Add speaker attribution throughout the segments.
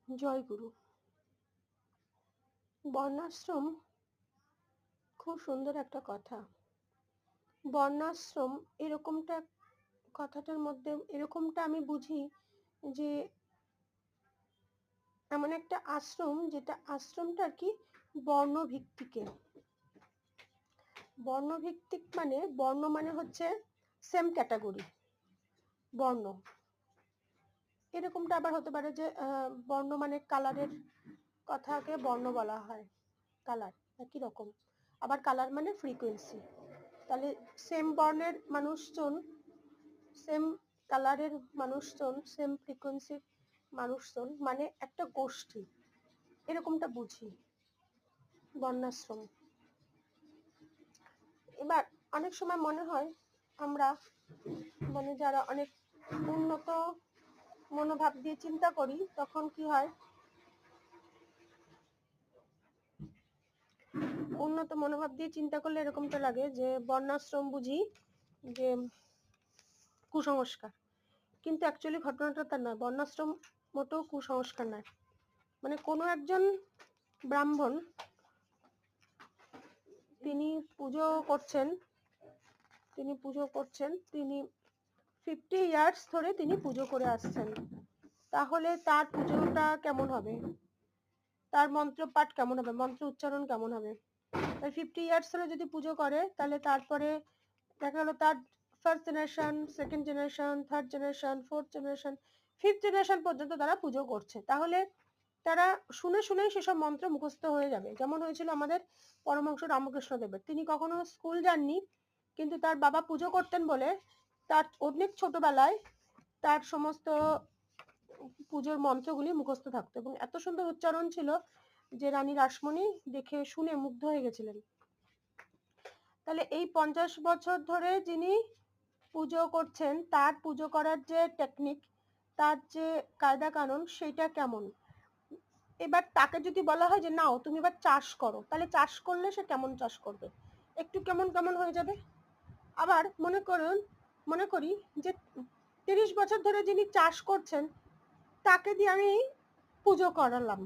Speaker 1: জয় গুরু। বর্ণাশ্রম খুব সুন্দর একটা কথা। বর্ণাশ্রম এরকমটা কথাটার মধ্যে এরকমটা আমি বুঝি যে এমন একটা আশ্রম যেটা আশ্রমটা আর কি বর্ণভিত্তিকের। বর্ণভিত্তিক মানে বর্ণ মানে হচ্ছে সেম ক্যাটাগরি বর্ণ। এরকমটা আবার হতে পারে যে বর্ণ মানে কালারের কথাকে বর্ণ বলা হয়, কালার একই রকম। আবার কালার মানে ফ্রিকোয়েন্সি। তাহলে সেম বর্ণের মানুষজন, সেম কালারের মানুষজন, সেম ফ্রিকোয়েন্সির মানুষজন মানে একটা গোষ্ঠী, এরকমটা বুঝি বর্ণাশ্রম। এবার অনেক সময় মনে হয় আমরা মানে যারা অনেক উন্নত মনোভাব দিয়ে চিন্তা করি তখন কি হয়, উন্নত মনোভাব দিয়ে চিন্তা করলে এরকমটা লাগে যে বর্ণাশ্রম বুঝি যে কুসংস্কার, কিন্তু অ্যাকচুয়ালি ঘটনাটা তা নয়। বর্ণাশ্রম মোটেও কুসংস্কার নয়। মানে কোনো একজন ব্রাহ্মণ তিনি পুজো করছেন, তিনি 50 ইয়ার্স ধরে তিনি পুজো করে আসছেন। তাহলে তার পুজোটা কেমন হবে, তার মন্ত্র পাঠ কেমন হবে, মন্ত্র উচ্চারণ কেমন হবে? 50 ইয়ার্স ধরে যদি পুজো করে তাহলে তারপরে দেখা গেল তার first generation, second generation, third generation, fourth generation, fifth generation পর্যন্ত তারা পুজো করছে। তাহলে তারা শুনে শুনেই সেসব মন্ত্র মুখস্থ হয়ে যাবে। যেমন হয়েছিল আমাদের পরমহংস রামকৃষ্ণ দেবের। তিনি কখনো স্কুল যাননি, কিন্তু তার বাবা পুজো করতেন বলে তার অনেক ছোটবেলায় তার সমস্ত পুজোর মন্ত্রগুলি মুখস্থ থাকতো এবং এত সুন্দর উচ্চারণ ছিল যে রানী রাসমণি দেখে শুনে মুগ্ধ হয়ে গেছিলেন। তাহলে এই 50 বছর ধরে যিনি পুজো করছেন তার পুজো করার যে টেকনিক, তার যে কায়দা কানুন, সেটা কেমন? এবার তাকে যদি বলা হয় যে নাও তুমি এবার চাষ করো, তাহলে চাষ করলে সে কেমন চাষ করবে? একটু কেমন কেমন হয়ে যাবে। আবার মনে করি যে 30 বছর ধরে যিনি চাষ করছেন তাকে দিয়ে আমি পুজো করালাম,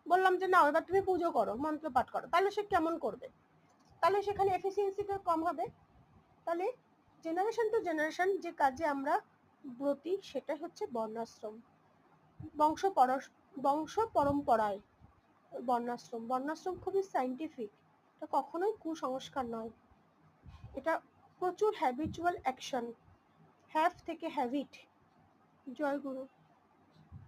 Speaker 1: বললাম যে নাও এবার তুমি পুজো করো, মন্ত্র পাঠ করো, তাহলে সে কেমন করবে? তাহলে সেখানে এফিসিয়েন্সিটা কম হবে। তাহলে জেনারেশন টু জেনারেশন যে কাজে আমরা ব্রতী সেটা হচ্ছে বর্ণাশ্রম। বংশ পরম্পরায় বর্ণাশ্রম। বর্ণাশ্রম খুবই সাইন্টিফিক, এটা কখনোই কুসংস্কার নয়। এটা প্রচুর হ্যাবিচুয়াল অ্যাকশন, হ্যাভ থেকে হ্যাবিট। জয় গুরু।